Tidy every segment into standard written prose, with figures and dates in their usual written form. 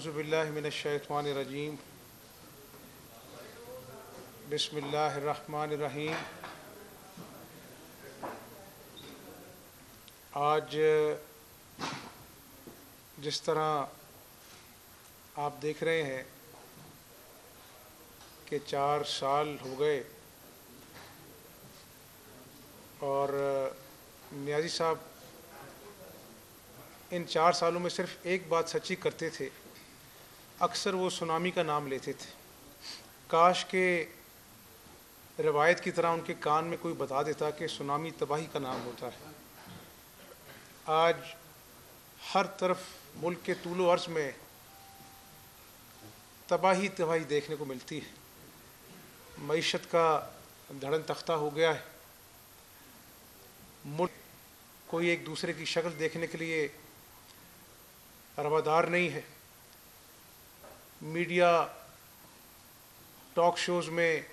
औज़ुबिल्लाहिमिनश्शैतानिर्रजीम बिस्मिल्लाहिर्रहमानिर्रहीम। आज जिस तरह आप देख रहे हैं कि 4 साल हो गए और नियाज़ी साहब इन 4 सालों में सिर्फ़ एक बात सच्ची करते थे, अक्सर वो सुनामी का नाम लेते थे। काश के रिवायत की तरह उनके कान में कोई बता देता कि सुनामी तबाही का नाम होता है। आज हर तरफ मुल्क के तूलो अर्ज़ में तबाही तबाही देखने को मिलती है। मईशत का धड़न तख्ता हो गया है। मुल्क कोई एक दूसरे की शक्ल देखने के लिए रवादार नहीं है। मीडिया टॉक शोज़ में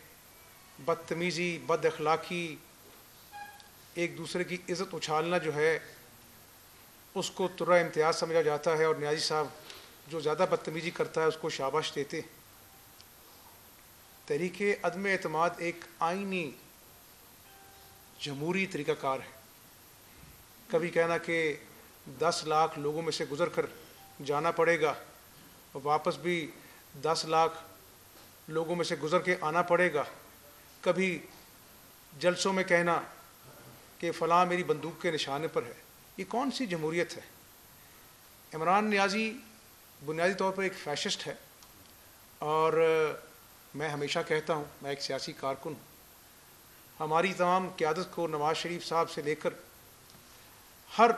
बदतमीज़ी, बद अखलाक़ी, एक दूसरे की इज़्ज़त उछालना जो है उसको तुर्रा इम्तियाज़ समझा जाता है और नियाज़ी साहब जो ज़्यादा बदतमीज़ी करता है उसको शाबाश देते। तहरीके अदम एतमाद एक आइनी जमहूरी तरीक़ाकार है। कभी कहना कि 10 लाख लोगों में से गुज़र कर जाना पड़ेगा और वापस भी 10 लाख लोगों में से गुज़र के आना पड़ेगा। कभी जलसों में कहना कि फ़लाँ मेरी बंदूक के निशाने पर है। ये कौन सी जमहूरियत है? इमरान नियाज़ी बुनियादी तौर पर एक फ़ैशिस्ट है और मैं हमेशा कहता हूँ, मैं एक सियासी कारकुन हूँ। हमारी तमाम क़यादत को नवाज़ शरीफ साहब से लेकर हर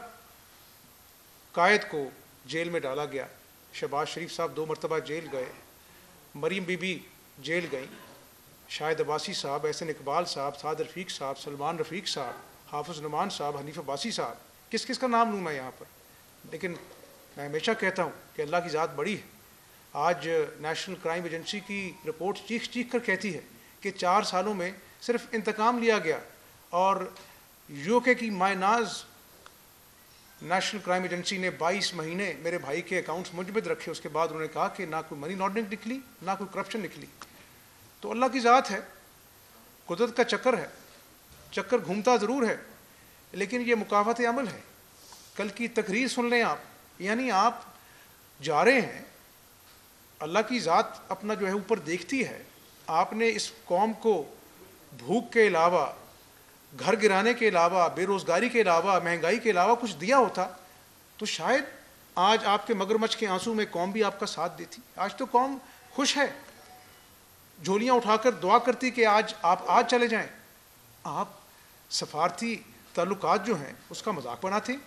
कायद को जेल में डाला गया। शहबाज शरीफ साहब 2 मरतबा जेल गए, मरीम बीबी जेल गई, शाहिद अब्बासी साहब, एहसन इकबाल साहब, साद रफ़ीक साहब, सलमान रफ़ीक साहब, हाफ़िज़ नुमान साहब, हनीफ़ अब्बासी साहब, किस किस का नाम लूँ मैं यहाँ पर। लेकिन मैं हमेशा कहता हूँ कि अल्लाह की ज़ात बड़ी है। आज नेशनल क्राइम एजेंसी की रिपोर्ट चीख चीख कर कहती है कि 4 सालों में सिर्फ इंतकाम लिया गया और यूके की मायनाज नेशनल क्राइम एजेंसी ने 22 महीने मेरे भाई के अकाउंट्स मुंजमद रखे। उसके बाद उन्होंने कहा कि ना कोई मनी लॉन्ड्रिंग निकली, ना कोई करप्शन निकली। तो अल्लाह की ज़ात है, कुदरत का चक्कर है, चक्कर घूमता ज़रूर है, लेकिन ये मुकाफ़ात अमल है। कल की तकरीर सुन लें आप, यानी आप जा रहे हैं, अल्लाह की ज़ात अपना जो है ऊपर देखती है। आपने इस कौम को भूख के अलावा, घर गिराने के अलावा, बेरोज़गारी के अलावा, महंगाई के अलावा कुछ दिया होता तो शायद आज आपके मगरमच्छ के आंसू में कौम भी आपका साथ देती। आज तो कौम खुश है, झोलियाँ उठाकर दुआ करती कि आज आप आज चले जाएं। आप सफारती ताल्लुकात जो हैं उसका मजाक बनाते,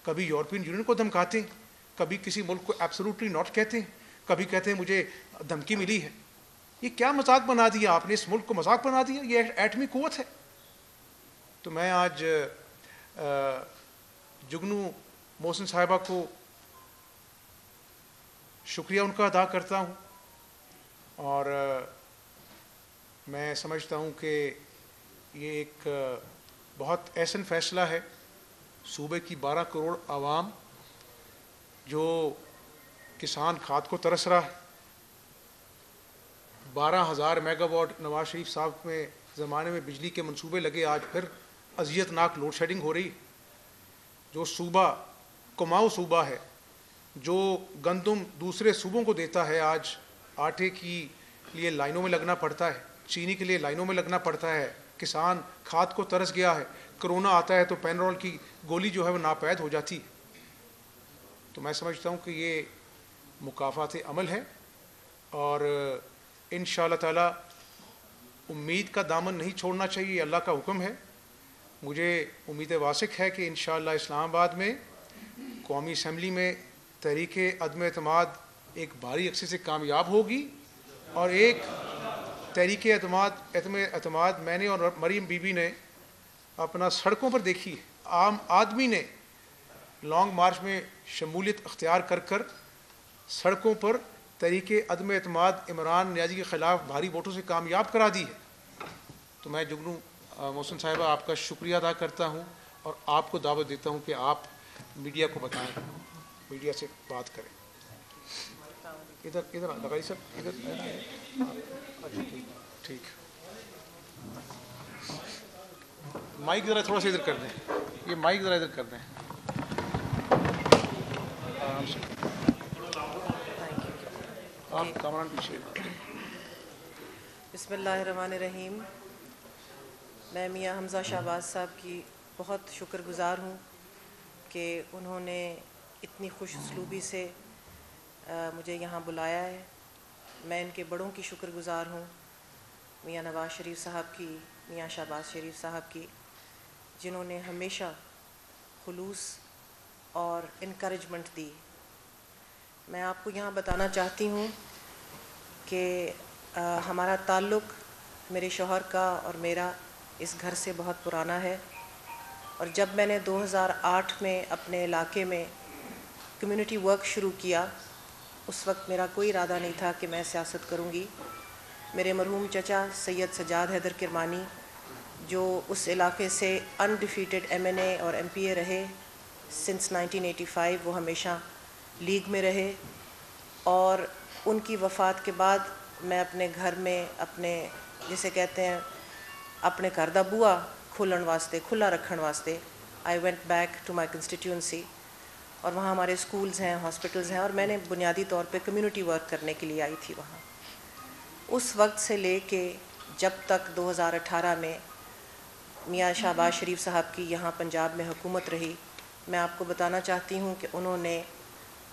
कभी यूरोपियन यूनियन को धमकाते, कभी किसी मुल्क को एब्सोल्युटली नॉट कहते, कभी कहते हैं मुझे धमकी मिली है। ये क्या मजाक बना दिया आपने? इस मुल्क को मजाक बना दिया। ये एटमी कुव्वत है। तो मैं आज जुगनू मोहसिन साहिबा को शुक्रिया उनका अदा करता हूँ और मैं समझता हूँ कि ये एक बहुत ऐसा फ़ैसला है। सूबे की 12 करोड़ आवाम जो किसान खाद को तरस रहा है, 12,000 मेगावाट नवाज शरीफ साहब में ज़माने में बिजली के मंसूबे लगे, आज फिर अजियतनाक लोड शेडिंग हो रही। जो सूबा कुमाऊँ सूबा है, जो गंदम दूसरे सूबों को देता है, आज आटे की लिए लाइनों में लगना पड़ता है, चीनी के लिए लाइनों में लगना पड़ता है। किसान खाद को तरस गया है। कोरोना आता है तो पेनरोल की गोली जो है वो नापैद हो जाती है। तो मैं समझता हूँ कि ये मुकाफ़ात अमल है और इंशाअल्लाह ताला उम्मीद का दामन नहीं छोड़ना चाहिए। अल्लाह का हुक्म है। मुझे उम्मीद वासिक है कि इंशाअल्लाह इस्लामाबाद में कौमी असम्बली में तहरीके अदम एतमाद एक भारी अक्से से कामयाब होगी और एक तहरीके एतमाद मैंने और मरीम बीबी ने अपना सड़कों पर देखी। आम आदमी ने लॉन्ग मार्च में शमूलियत अख्तियार कर कर सड़कों पर तहरीके अदम एतमाद इमरान नियाज़ी के ख़िलाफ़ भारी वोटों से कामयाब करा दी है। तो मैं जुगनू मोहसिन साहिबा आपका शुक्रिया अदा करता हूँ और आपको दावत देता हूँ कि आप मीडिया को बताएं, मीडिया से बात करें। इधर इधर लगाइए सर, इधर। अच्छा ठीक, माइक ज़रा थोड़ा सा इधर कर दें, ये माइक ज़रा इधर कर दें आराम से। आप कामरान पीछे। बिस्मिल्लाहिर्रहमानिर्रहीम। मैं मियाँ हमज़ा शहबाज साहब की बहुत शुक्रगुज़ार हूँ कि उन्होंने इतनी खुश उसलूबी से मुझे यहाँ बुलाया है। मैं इनके बड़ों की शुक्रगुज़ार हूँ, मियाँ नवाज़ शरीफ साहब की, मियाँ शहबाज शरीफ साहब की, जिन्होंने हमेशा खुलूस और इनकरेजमेंट दी। मैं आपको यहाँ बताना चाहती हूँ कि हमारा ताल्लुक़ मेरे शौहर का और मेरा इस घर से बहुत पुराना है। और जब मैंने 2008 में अपने इलाके में कम्युनिटी वर्क शुरू किया, उस वक्त मेरा कोई इरादा नहीं था कि मैं सियासत करूँगी। मेरे मरहूम चचा सैयद सजाद हैदर किरमानी, जो उस इलाके से अनडिफीटेड MNA और MPA रहे सिंस 1985, वो हमेशा लीग में रहे। और उनकी वफ़ात के बाद मैं अपने घर में, अपने जिसे कहते हैं अपने घर दा बूआ खोलन वास्ते, खुला रखने वास्ते, I went back to my constituency. और वहाँ हमारे स्कूल्स हैं, हॉस्पिटल्स हैं, और मैंने बुनियादी तौर पे कम्युनिटी वर्क करने के लिए आई थी वहाँ। उस वक्त से ले के जब तक 2018 में मियाँ शहबाज शरीफ साहब की यहाँ पंजाब में हुकूमत रही, मैं आपको बताना चाहती हूँ कि उन्होंने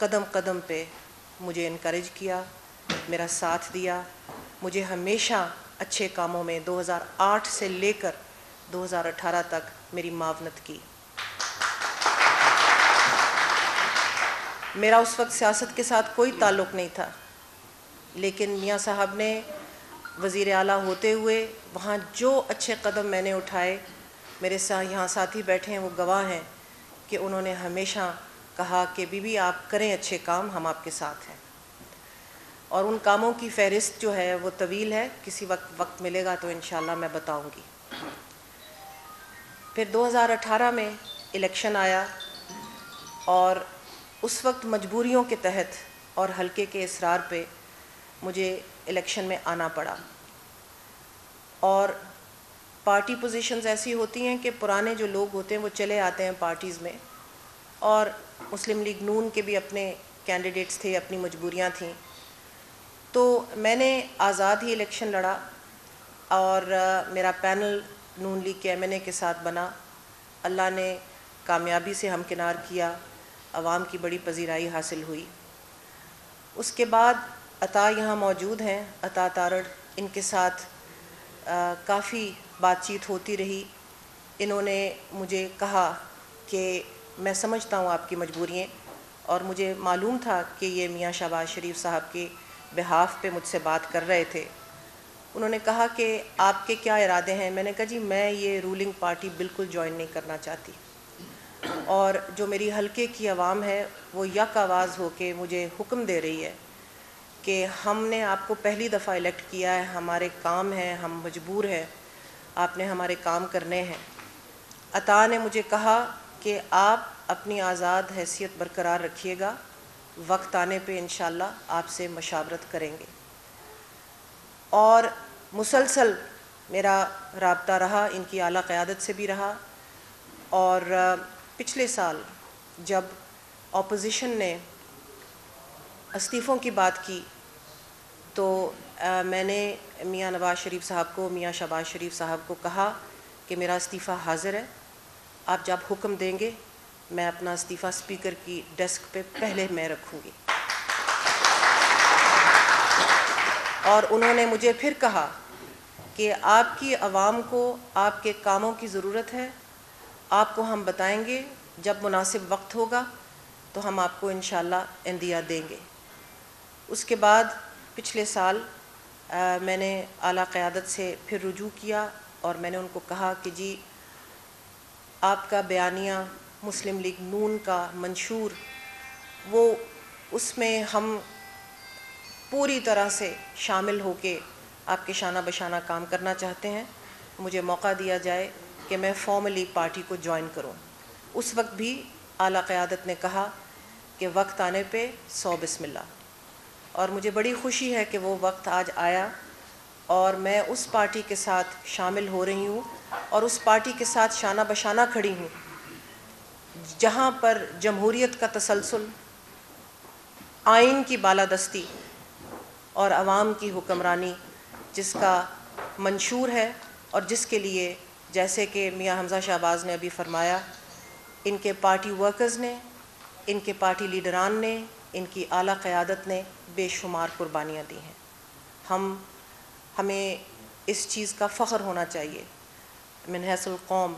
कदम कदम पे मुझे इनकरेज किया, मेरा साथ दिया, मुझे हमेशा अच्छे कामों में 2008 से लेकर 2018 तक मेरी मावनत की। मेरा उस वक्त सियासत के साथ कोई ताल्लुक़ नहीं था, लेकिन मियाँ साहब ने वज़ीर आला होते हुए वहाँ जो अच्छे कदम मैंने उठाए, मेरे साथ यहाँ साथी बैठे हैं वो गवाह हैं कि उन्होंने हमेशा कहा कि बीबी आप करें अच्छे काम, हम आपके साथ हैं। और उन कामों की फ़हरिस्त जो है वो तवील है, किसी वक्त मिलेगा तो इंशाल्लाह मैं बताऊंगी। फिर 2018 में इलेक्शन आया और उस वक्त मजबूरियों के तहत और हल्के के इसरार पे मुझे इलेक्शन में आना पड़ा। और पार्टी पोजीशंस ऐसी होती हैं कि पुराने जो लोग होते हैं वो चले आते हैं पार्टीज़ में, और मुस्लिम लीग नून के भी अपने कैंडिडेट्स थे, अपनी मजबूरियां थीं। तो मैंने आज़ाद ही इलेक्शन लड़ा और मेरा पैनल नून लीग के MNA के साथ बना। अल्लाह ने कामयाबी से हमकिनार किया, आवाम की बड़ी पजीराई हासिल हुई। उसके बाद अता यहाँ मौजूद हैं, अता तारड़, इनके साथ काफ़ी बातचीत होती रही। इन्होंने मुझे कहा कि मैं समझता हूँ आपकी मजबूरियाँ, और मुझे मालूम था कि ये मियाँ शहबाज शरीफ साहब के बिहाफ पे मुझसे बात कर रहे थे। उन्होंने कहा कि आपके क्या इरादे हैं। मैंने कहा जी मैं ये रूलिंग पार्टी बिल्कुल ज्वाइन नहीं करना चाहती, और जो मेरी हल्के की आवाम है वो यक आवाज़ हो के मुझे हुक्म दे रही है कि हमने आपको पहली दफ़ा इलेक्ट किया है, हमारे काम हैं, हम मजबूर हैं, आपने हमारे काम करने हैं। अता ने मुझे कहा कि आप अपनी आज़ाद हैसियत बरकरार रखिएगा, वक्त आने पे इंशाल्लाह आपसे मशावरत करेंगे। और मुसलसल मेरा राब्ता रहा, इनकी आला क़यादत से भी रहा। और पिछले साल जब ऑपोजिशन ने इस्तीफ़ों की बात की तो मैंने मियाँ नवाज़ शरीफ साहब को, मियाँ शहबाज शरीफ साहब को कहा कि मेरा इस्तीफ़ा हाज़िर है, आप जब हुक्म देंगे मैं अपना इस्तीफ़ा स्पीकर की डेस्क पे पहले मैं रखूँगी। और उन्होंने मुझे फिर कहा कि आपकी आवाम को आपके कामों की ज़रूरत है, आपको हम बताएंगे, जब मुनासिब वक्त होगा तो हम आपको इंशाल्लाह इंदिया देंगे। उसके बाद पिछले साल मैंने आला क़यादत से फिर रुजू किया और मैंने उनको कहा कि जी आपका बयानिया मुस्लिम लीग नून का मंशूर, वो उसमें हम पूरी तरह से शामिल होके आपके शाना बशाना काम करना चाहते हैं। मुझे मौका दिया जाए कि मैं फॉर्मली पार्टी को ज्वाइन करूं। उस वक्त भी आला क़यादत ने कहा कि वक्त आने पे 100 बिस्मिल्लाह। और मुझे बड़ी खुशी है कि वो वक्त आज आया और मैं उस पार्टी के साथ शामिल हो रही हूँ और उस पार्टी के साथ शाना बशाना खड़ी हूँ जहाँ पर जमहूरियत का तसलसल, आइन की बालादस्ती और अवाम की हुक्मरानी जिसका मंशूर है और जिसके लिए, जैसे कि मियाँ हमज़ा शहबाज ने अभी फरमाया, इनके पार्टी वर्कर्स ने, इनके पार्टी लीडरान ने, इनकी आला क़यादत ने बेशुमार कुर्बानियाँ दी हैं। हमें इस चीज़ का फ़ख्र होना चाहिए मिन हैसुल कौम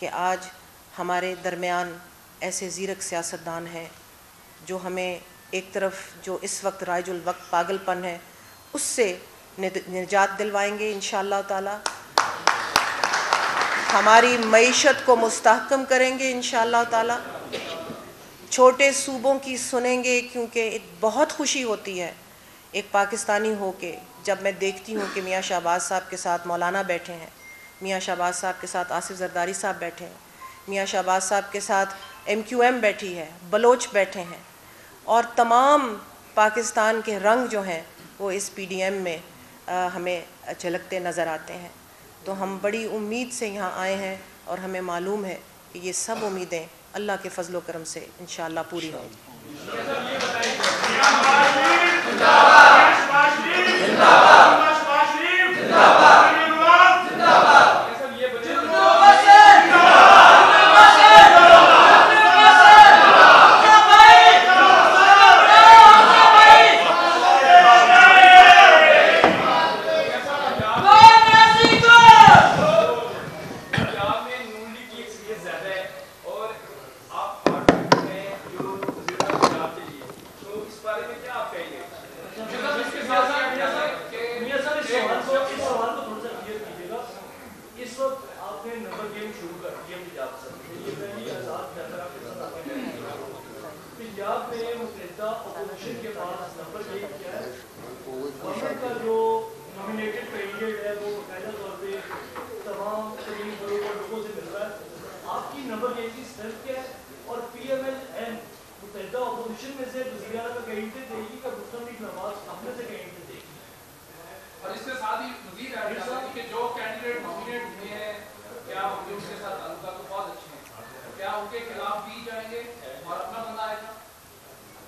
कि आज हमारे दरमियान ऐसे ज़ीरक सियासतदान हैं जो हमें एक तरफ जो इस वक्त राइजुल वक्त पागलपन है उससे निजात दिलवाएंगे इंशाअल्लाह ताला, हमारी मईशत को मुस्तहकम करेंगे इंशाअल्लाह ताला, छोटे सूबों की सुनेंगे, क्योंकि बहुत खुशी होती है एक पाकिस्तानी हो के जब मैं देखती हूँ कि मियाँ शहबाज साहब के साथ मौलाना बैठे हैं, मियाँ शहबाज साहब के साथ आसिफ जरदारी साहब बैठे हैं, मियाँ शहबाज साहब के साथ MQM बैठी है, बलोच बैठे हैं और तमाम पाकिस्तान के रंग जो हैं वो इस PDM में हमें झलकते नज़र आते हैं। तो हम बड़ी उम्मीद से यहाँ आए हैं और हमें मालूम है कि ये सब उम्मीदें अल्लाह के फजलो करम से इंशाअल्लाह पूरी होंगी।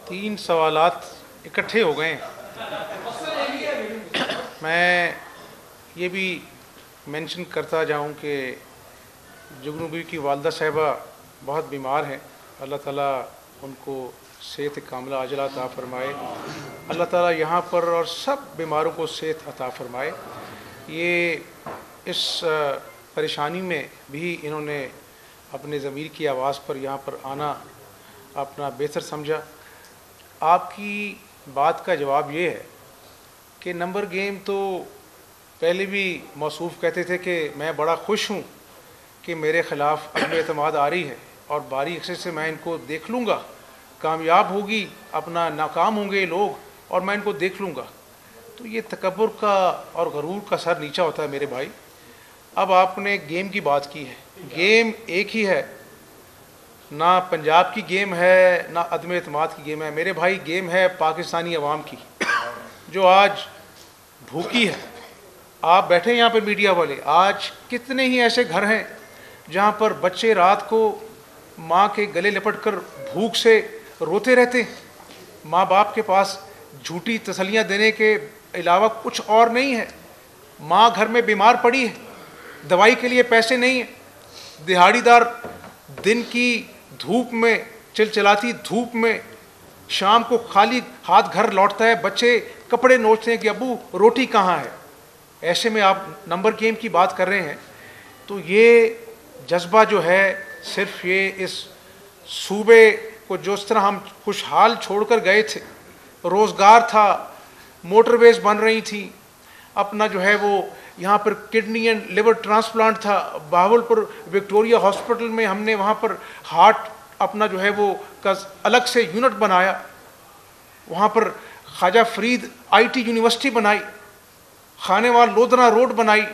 तीन सवालात इकट्ठे हो गए। मैं ये भी मेंशन करता जाऊं कि जुगनू बीवी की वालदा साहिबा बहुत बीमार हैं, अल्लाह ताला उनको सेहत कामिला आजला अता फ़रमाए, अल्लाह ताला यहाँ पर और सब बीमारों को सेहत अता फ़रमाए। ये इस परेशानी में भी इन्होंने अपने ज़मीर की आवाज़ पर यहाँ पर आना अपना बेहतर समझा। आपकी बात का जवाब ये है कि नंबर गेम तो पहले भी मौसूफ़ कहते थे कि मैं बड़ा खुश हूँ कि मेरे ख़िलाफ़ अदम एतमाद आ रही है और बारी अक्सर से मैं इनको देख लूँगा, कामयाब होगी, अपना नाकाम होंगे लोग और मैं इनको देख लूँगा। तो ये तकब्बुर का और गरूर का सर नीचा होता है मेरे भाई। अब आपने गेम की बात की है, गेम एक ही है, ना पंजाब की गेम है ना अदम एतमाद की गेम है मेरे भाई, गेम है पाकिस्तानी अवाम की जो आज भूखी है। आप बैठे यहाँ पर मीडिया वाले, आज कितने ही ऐसे घर हैं जहाँ पर बच्चे रात को माँ के गले लिपट कर भूख से रोते रहते हैं, माँ बाप के पास झूठी तसल्लियाँ देने के अलावा कुछ और नहीं है। माँ घर में बीमार पड़ी है, दवाई के लिए पैसे नहीं है, दिहाड़ीदार दिन की धूप में चिलचिलाती धूप में शाम को खाली हाथ घर लौटता है, बच्चे कपड़े नोचते हैं कि अब्बू रोटी कहाँ है। ऐसे में आप नंबर गेम की बात कर रहे हैं। तो ये जज्बा जो है सिर्फ ये इस सूबे को जिस तरह हम खुशहाल छोड़कर गए थे, रोज़गार था, मोटरवेज बन रही थी, अपना जो है वो यहाँ पर किडनी एंड लिवर ट्रांसप्लांट था, बहावलपुर विक्टोरिया हॉस्पिटल में हमने वहाँ पर हार्ट अपना जो है वो का अलग से यूनिट बनाया, वहाँ पर ख्वाजा फरीद IT यूनिवर्सिटी बनाई, खानेवाल लोधना रोड बनाई,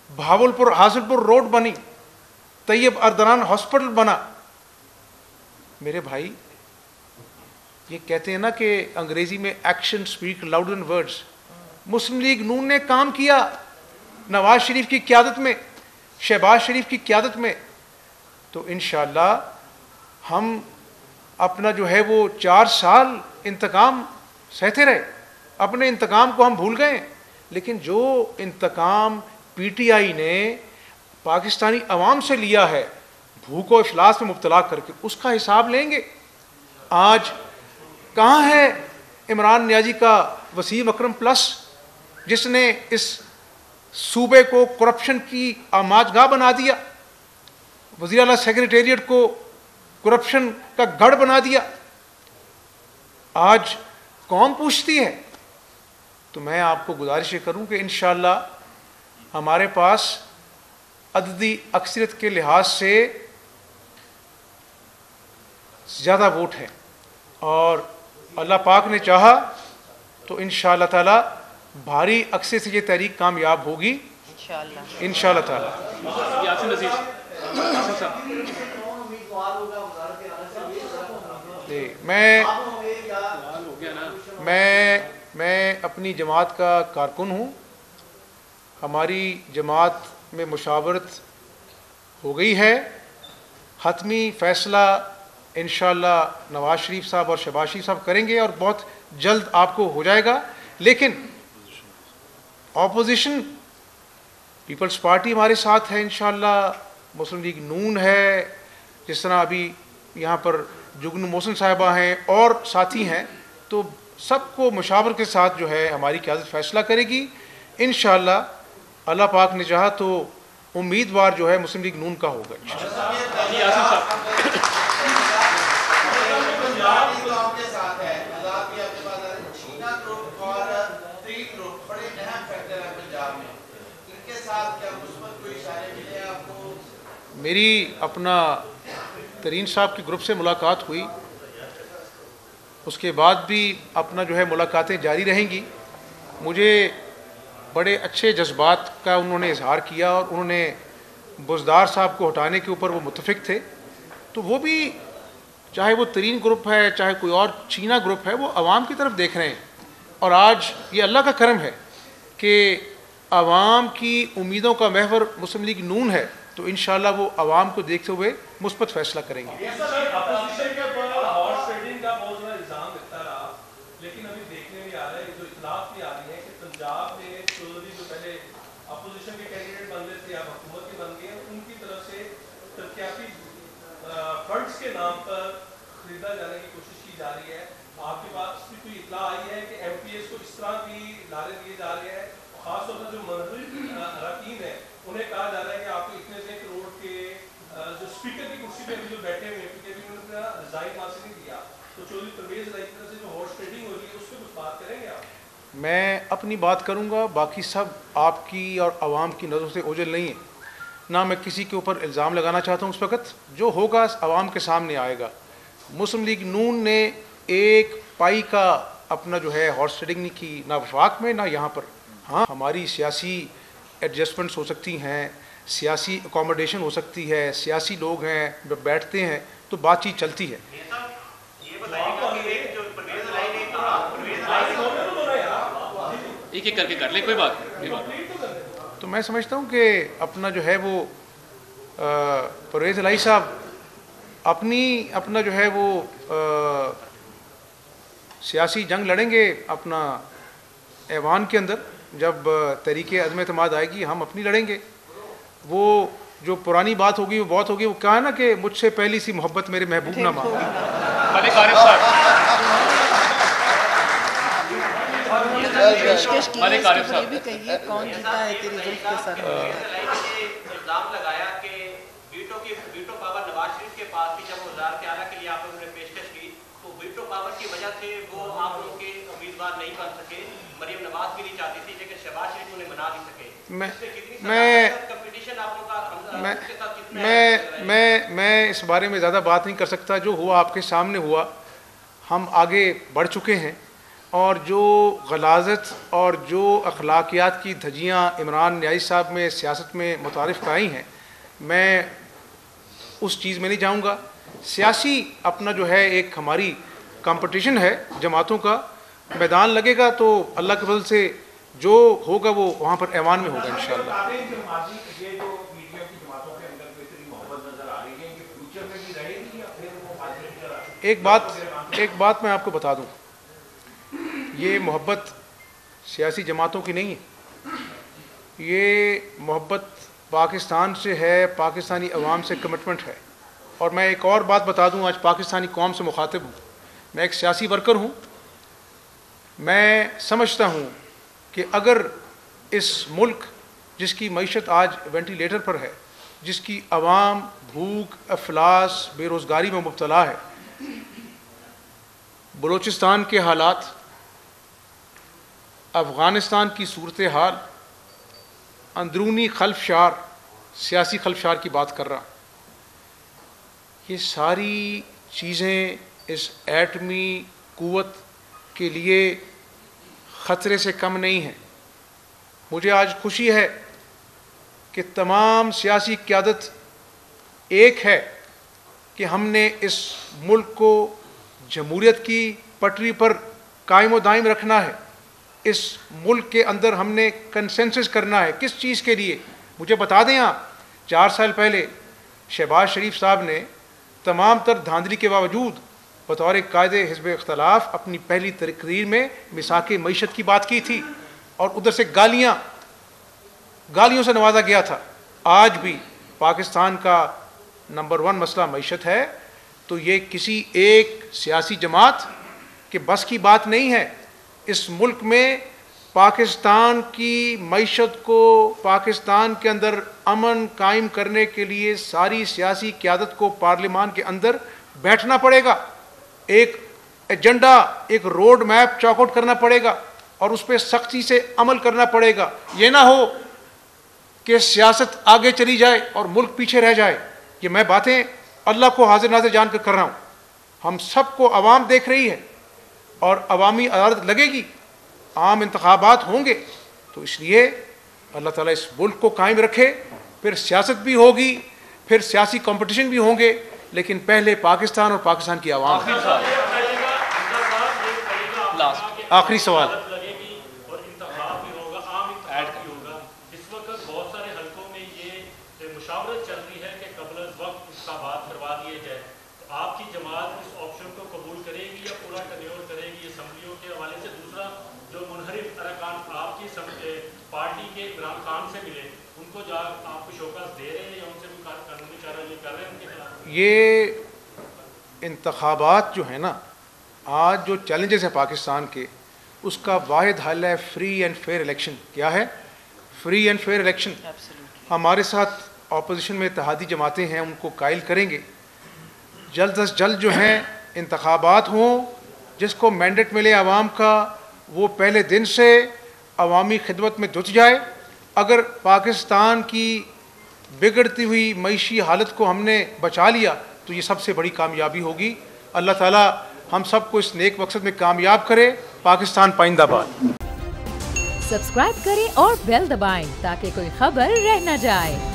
बहावलपुर हासिलपुर रोड बनी, तैयब अर्दरान हॉस्पिटल बना। मेरे भाई ये कहते हैं ना कि अंग्रेज़ी में action speak louder than words. Muslim League Noon ने काम किया नवाज शरीफ की क़यादत में, शहबाज शरीफ की क़यादत में, तो इंशाअल्लाह हम अपना जो है वो 4 साल इंतकाम सहते रहे। अपने इंतकाम को हम भूल गए, लेकिन जो इंतकाम पीटीआई ने पाकिस्तानी अवाम से लिया है भूख और इफलास में मुब्तला करके, उसका हिसाब लेंगे। आज कहाँ है इमरान नियाजी का वसीम अकरम प्लस, जिसने इस सूबे को करप्शन की आमाजगाह बना दिया, वज़ीर आला सेक्रेटेरिएट को करप्शन का गढ़ बना दिया। आज कौम पूछती है। तो मैं आपको गुजारिश करूं कि इंशाअल्लाह हमारे पास अददी अक्सरियत के लिहाज से ज़्यादा वोट है, और अल्लाह पाक ने चाहा तो इंशाअल्लाह ताला भारी अक्सरियत से ये तहरीक कामयाब होगी इंशाअल्लाह ताला। मैं अपनी जमात का कारकुन हूँ। हमारी जमात में मुशावरत हो गई है। हतमी फ़ैसला इंशाअल्लाह नवाज शरीफ साहब और शहबाज शरीफ साहब करेंगे और बहुत जल्द आपको हो जाएगा। लेकिन ऑपोजिशन पीपल्स पार्टी हमारे साथ है इंशाअल्लाह, मुस्लिम लीग नून है, जिस तरह अभी यहाँ पर जुगनू मोहसिन साहिबा हैं और साथी हैं, तो सबको मुशावर के साथ जो है हमारी क़यादत फ़ैसला करेगी इंशाअल्लाह। अल्लाह पाक ने चाहा तो उम्मीदवार जो है मुस्लिम लीग नून का होगा। मेरी अपना तरीन साहब के ग्रुप से मुलाकात हुई, उसके बाद भी अपना जो है मुलाकातें जारी रहेंगी। मुझे बड़े अच्छे जज्बात का उन्होंने इजहार किया और उन्होंने बुज़दार साहब को हटाने के ऊपर वो मुत्तफ़िक थे। तो वो भी, चाहे वो तरीन ग्रुप है चाहे कोई और चीना ग्रुप है, वो आवाम की तरफ देख रहे हैं। और आज ये अल्लाह का करम है कि आवाम की उम्मीदों का महवर मुस्लिम लीग नून है, तो इंशाअल्लाह वो आवाम को देखते हुए मुस्बत फ़ैसला करेंगे। लेकिन अभी देखने में आ रहा है, जो इतलाफ भी आ रही है कि पंजाब में चौधरी जो पहले अपोजिशन के कैंडिडेट बन रहे थे, अब हुकूमत के बन गए, उनकी तरफ से तरक्याती फंड्स के नाम पर खरीदा जाने की कोशिश की जा रही है। आपके पास भी कोई इतला आई है कि एमपीएस को इस तरह भी लारे दिए जा रहे हैं, खासतौर पर जो मंत्री अरकान है उन्हें कहा जा रहा है कि आपको इतने करोड़ के जो स्पीकर की कुर्सी पे जो बैठे हुए हैं, उन्होंने रिजाइन हासिल नहीं दिया, तो चौधरी परवेज इलाही की तरफ से जो हॉर्स ट्रेडिंग हो रही है उस पर कुछ बात करेंगे आप? मैं अपनी बात करूंगा, बाकी सब आपकी और आवाम की नज़रों से ओझल नहीं है। ना मैं किसी के ऊपर इल्ज़ाम लगाना चाहता हूँ। उस वक़्त जो होगा आवाम के सामने आएगा। मुस्लिम लीग नून ने एक पाई का अपना जो है हॉर्स ट्रेडिंग नहीं की, ना वफाक में ना यहाँ पर। हाँ, हमारी सियासी एडजस्टमेंट्स हो सकती हैं, सियासी अकोमोडेशन हो सकती है, सियासी लोग हैं, बैठते हैं तो बातचीत चलती है। एक एक करके कर ले, कोई बात नहीं। तो मैं समझता हूँ कि अपना जो है वो परवेज़ इलाही साहब अपना जो है वो सियासी जंग लड़ेंगे अपना ऐवान के अंदर। जब तहरीक अज़्म-ए-एतमाद आएगी हम अपनी लड़ेंगे। वो जो पुरानी बात होगी वो बहुत होगी। वो कहा ना कि मुझसे पहली सी मोहब्बत मेरे महबूब ना मान। मलिक आरिफ साहब, पेशकश की मलिक आरिफ साहब, ये भी कहिए कौन जीता है तेरी जुल्फ के सर। इल्जाम लगाया कि वीटो पावर नवाज शरीफ के पास थी, जब वो वज़ारत आला के लिए आप लोगों ने पेशकश की तो वीटो पावर की वजह से वो आप लोगों के उम्मीदवार नहीं बन सके। मरियम नवाज भी नहीं चाहती थी, लेकिन शहबाज शरीफ उन्हें बना नहीं सके। मैं इस बारे में ज़्यादा बात नहीं कर सकता। जो हुआ आपके सामने हुआ, हम आगे बढ़ चुके हैं और जो गलाज़त और जो अखलाकियात की धज्जियाँ इमरान नियाज़ी साहब में सियासत में मुतारिफ़ कराई हैं, मैं उस चीज़ में नहीं जाऊँगा। सियासी अपना जो है एक हमारी कंपटीशन है जमातों का, मैदान लगेगा तो अल्लाह के फजल से जो होगा वो वहाँ पर ऐवान में होगा इंशाअल्लाह। एक बात मैं आपको बता दूं, ये मोहब्बत सियासी जमातों की नहीं है, ये मोहब्बत पाकिस्तान से है, पाकिस्तानी अवाम से कमिटमेंट है। और मैं एक और बात बता दूं, आज पाकिस्तानी कौम से मुखातिब हूँ, मैं एक सियासी वर्कर हूँ। मैं समझता हूँ कि अगर इस मुल्क जिसकी मईशत आज वेंटिलेटर पर है, जिसकी अवाम भूख, अफलास, बेरोज़गारी में मुब्तला है, बलूचिस्तान के हालात, अफ़गानिस्तान की सूरत हाल, अंदरूनी खल्फशार, सियासी खल्फशार की बात कर रहा, ये सारी चीज़ें इस एटमी क़ुव्वत के लिए ख़तरे से कम नहीं हैं। मुझे आज खुशी है कि तमाम सियासी क़यादत एक है कि हमने इस मुल्क को जमहूरियत की पटरी पर कायम व दायम रखना है। इस मुल्क के अंदर हमने कंसेंसस करना है। किस चीज़ के लिए? मुझे बता दें आप, 4 साल पहले शहबाज शरीफ साहब ने तमाम तर धांधली के बावजूद बतौर कायदे हिज़्ब इख्तिलाफ अपनी पहली तकरीर में मिसाक मईशत की बात की थी और उधर से गालियों से नवाजा गया था। आज भी पाकिस्तान का नंबर 1 मसला मईशत है, तो ये किसी एक सियासी जमात के बस की बात नहीं है। इस मुल्क में पाकिस्तान की मईशत को, पाकिस्तान के अंदर अमन कायम करने के लिए सारी सियासी क़यादत को पार्लियामान के अंदर बैठना पड़ेगा, एक एजेंडा, एक रोड मैप चॉकआउट करना पड़ेगा और उस पर सख्ती से अमल करना पड़ेगा। ये ना हो कि सियासत आगे चली जाए और मुल्क पीछे रह जाए। ये मैं बातें अल्लाह को हाजिर नाज़िर जान कर कर रहा हूँ। हम सबको अवाम देख रही है और अवामी अदालत लगेगी, आम इंतखाबात होंगे, तो इसलिए अल्लाह ताला इस मुल्क को कायम रखे। फिर सियासत भी होगी, फिर सियासी कंपटीशन भी होंगे, लेकिन पहले पाकिस्तान और पाकिस्तान की आवाम। आखिरी सवाल। पार्टी के इमरान खान से मिले, उनको जो आपको शौकत दे रहे हैं या उनसे भी कानूनी कार्रवाई कर रहे हैं उनके खिलाफ? ये इंतखाबात जो है ना, आज जो चैलेंजेस है पाकिस्तान के, उसका वाहिद हल है फ्री एंड फेयर इलेक्शन। क्या है? Free and fair election. हमारे साथ अपोजिशन में इत्तेहादी जमातें हैं, उनको कायल करेंगे। जल्द अज जल्द जो हैं इंतखाबात हों, जिसको मैंडेट मिले आवाम का, वो पहले दिन से अवामी खिदमत में जुट जाए। अगर पाकिस्तान की बिगड़ती हुई मईशी हालत को हमने बचा लिया तो ये सबसे बड़ी कामयाबी होगी। अल्लाह ताला हम सबको इस नेक मकसद में कामयाब करे। पाकिस्तान पाइंदाबाद। सब्सक्राइब करें और बेल दबाएं ताकि कोई खबर रह न जाए।